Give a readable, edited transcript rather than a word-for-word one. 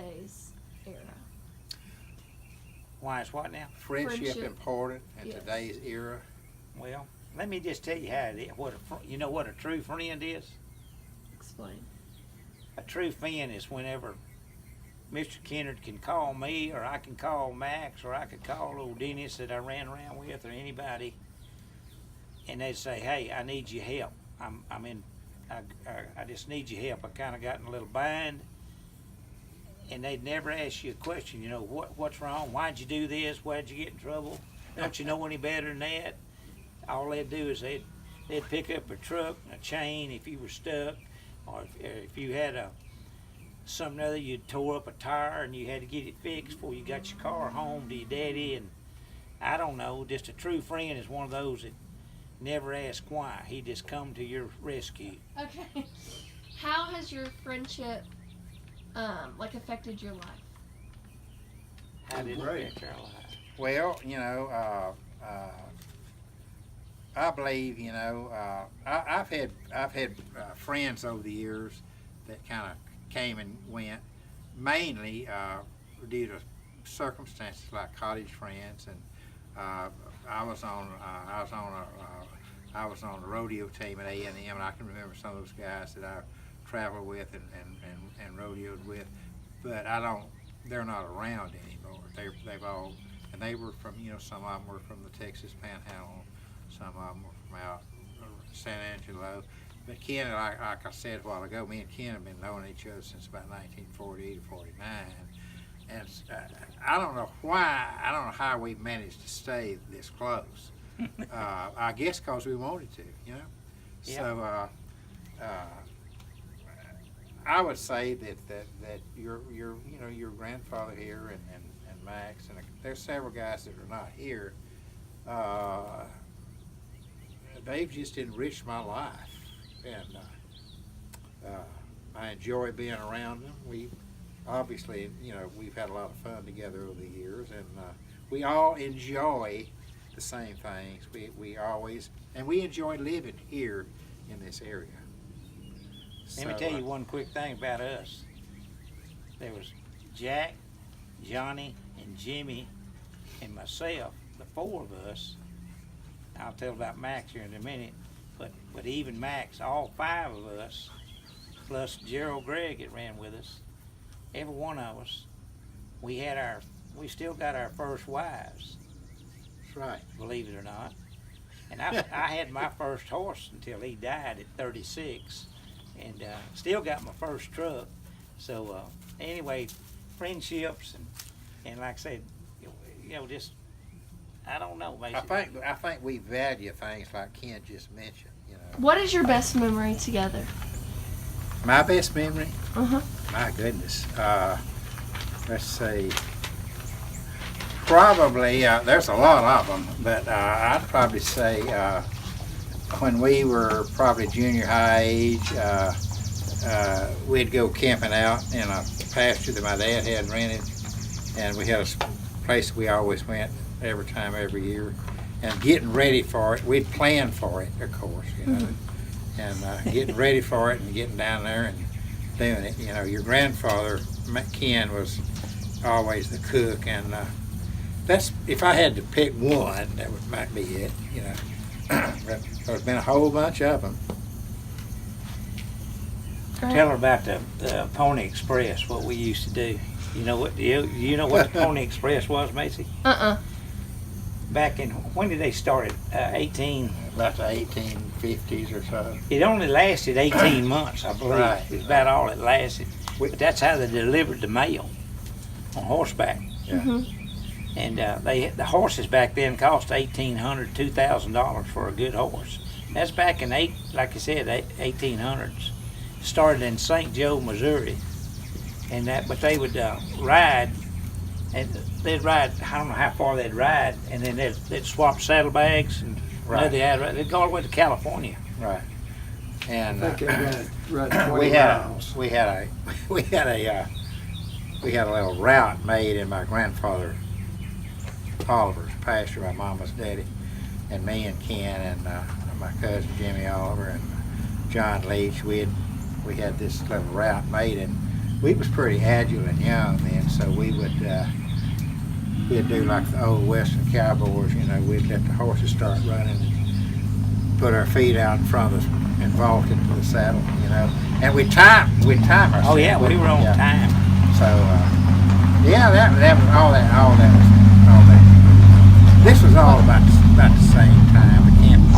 today's era? Why is what now? Friendship important in Yes. today's era. Well, let me just tell you how it is. You know what a true friend is? Explain. A true friend is whenever Mr. Kennard can call me, or I can call Max, or I could call old Dennis that I ran around with, or anybody, and they'd say, "Hey, I need your help. I just need your help. I kind of got in a little bind." And they'd never ask you a question. You know, what's wrong? Why'd you do this? Why'd you get in trouble? Don't you know any better than that? All they'd do is they'd pick up a truck and a chain if you were stuck, or if you had something other, you tore up a tire and you had to get it fixed before you got your car home to your daddy. And I don't know, just a true friend is one of those that never ask why. He just come to your rescue. Okay. How has your friendship affected your life? How did it Great. affect our life? Well, I believe, I've had friends over the years that kind of came and went, mainly due to circumstances like college friends, and I was on the rodeo team at A&M, and I can remember some of those guys that I traveled with and rodeoed with, but they're not around anymore. They've all, and they were from, some of them were from the Texas Panhandle, some of them were from out San Angelo. But Ken, like I said a while ago, me and Ken have been knowing each other since about 1948 or 49. And I don't know why, I don't know how we managed to stay this close. I guess because we wanted to, Yeah. So I would say that your grandfather here and Max, and there's several guys that are not here, they've just enriched my life, and I enjoy being around them. We obviously, we've had a lot of fun together over the years, and we all enjoy the same things. We always, and we enjoy living here in this area. Let me tell you one quick thing about us. There was Jack, Johnny, and Jimmy, and myself, the four of us. I'll tell about Max here in a minute, but even Max, all five of us, plus Gerald Gregg that ran with us, every one of us, we still got our first wives. That's right. Believe it or not. And I had my first horse until he died at 36, and still got my first truck. So anyway, friendships and like I said, just I don't know. Basically. I think we value things like Ken just mentioned. What is your best memory together? My best memory. Uh-huh. My goodness. Let's see. Probably there's a lot of them, but I'd probably say when we were probably junior high age, we'd go camping out in a pasture that my dad had rented, and we had a place we always went every year, and getting ready for it, we'd plan for it, of course, and getting ready for it and getting down there and doing it. Your grandfather, Ken, was always the cook, and that's, if I had to pick one, might be it, but there's been a whole bunch of them. Tell her about the Pony Express, what we used to do. You know what the Pony Express was, Macy? Back in, when did they start it? About the 1850s or so. It only lasted 18 months, I believe. Right. It's about all it lasted. But that's how they delivered the mail, on horseback. Yeah. Mm-hmm. And the horses back then cost $1,800, $2,000 for a good horse. That's back in like I said, 1800s. Started in St. Joe, Missouri, but they would ride, and they'd ride. I don't know how far they'd ride, and then they'd swap saddlebags, and Right. they'd go all the way to California. Right. And I think they run 20 we had miles. a little route made in my grandfather Oliver's pasture, my mama's daddy, and me and Ken and my cousin Jimmy Oliver and John Leach. We had this little route made, and we was pretty agile and young then, so we'd do like the old Western cowboys, you know, we'd let the horses start running and put our feet out in front of us and vault into the saddle, you know. And we'd time ourselves. Oh yeah, we were on Yeah. time. So, yeah, that was all that. This was all about the same time. The camp